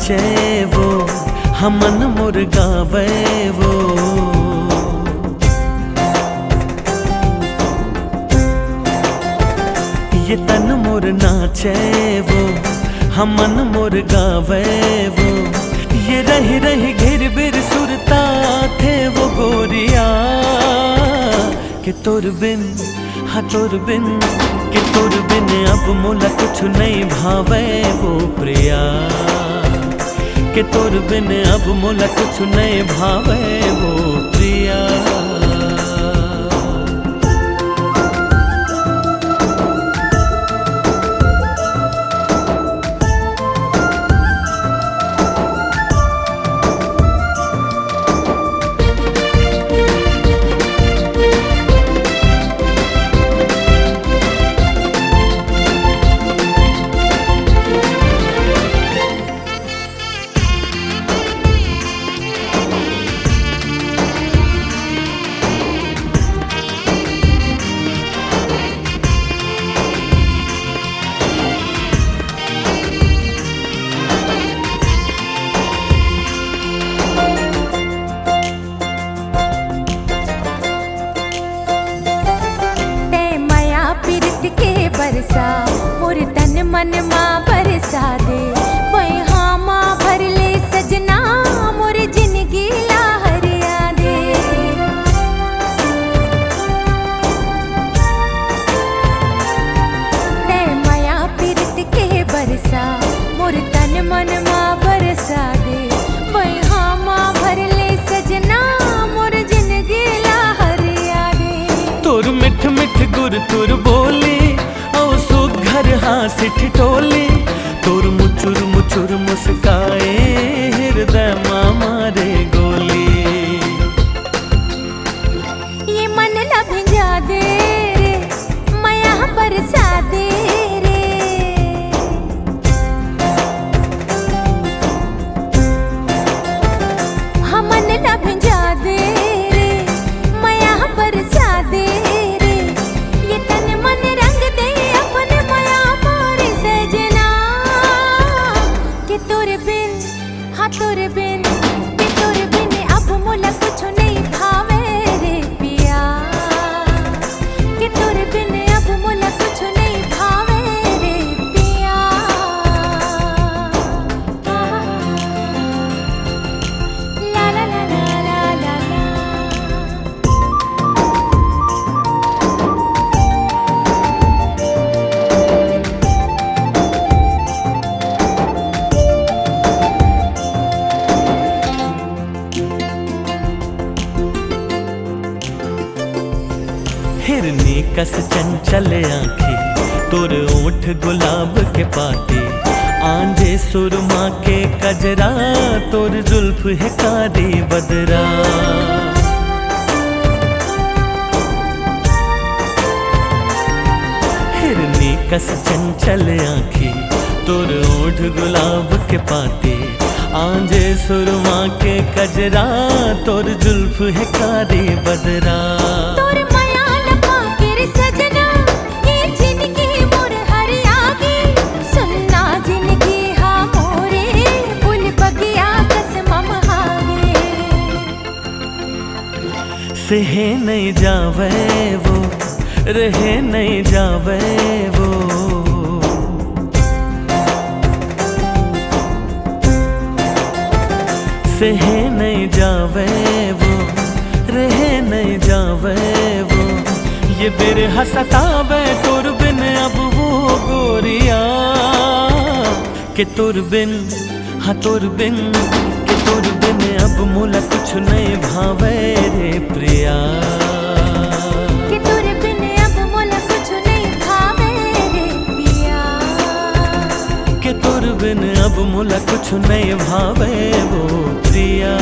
नाचे वो, हमन मोर गावे वो। ये तन मोर नाचे वो, हमन मोर गावे वो। ये रही रही घिर बिर सुरता थे वो गोरिया, कि तोर बिन हाँ तोर बिन, कि तोर बिन अब मोला कुछ नहीं भावे वो प्रिया, कि तोर बिन अब मोला कुछ नहीं भावे वो प्रिया। बरसा मोर तन मन माँ बरसा दे, वही हाँ माँ भर ले सजना मोर जिंदगी लहरिया दे। ते माया पीरत के बरसा मोर तन मन माँ बरसा दे, वही हाँ माँ भर ले सजना मोर जिंदगी लहरिया दे। तोर मिठ मिठ गुर तुर बोली घर हाथ ठिठोली, तोर मुचुर मुचुर मुस्काए हृदय माँ मारे गोली। ये मन ला भिंजा दे रे माया बरसा दे रे, हाँ मन ला भिंजा दे रे माया बरसा दे रे। ये तन मन रंग दे अपने तोर बिन हाँ तोर बिन, कि तोर बिन अब मोला कुछ नहीं भावे रे पिया, कि तोर बिन अब मोला कुछ नहीं भावे रे पिया। ला ला ला ला ला ला ला। हिरनी कस चंचल आँखें, तोर ओठ गुलाब के पाते, आंजे सुरमा के कजरा, तोर जुल्फ है कारी बदरा। हिरनी कस चंचल आँखें, तोर ओठ गुलाब के पाते, आंजे सुरमा के कजरा, तोर जुल्फ है कारी बदरा। सहे नहीं जावे वो, रहे नहीं जावे वो। सहे नहीं जावे वो, रहे नहीं जावे वो। ये बिरह सतावे तोर बिन अब वो गोरिया, कि तोर बिन हाँ तोर बिन, कि तोर बिन अब मोला कुछ नहीं भावे रे प्रिया, कि तोर बिन अब मोला कुछ नहीं भावे रे पिया, कि तोर बिन अब मोला कुछ नहीं भावे वो प्रिया।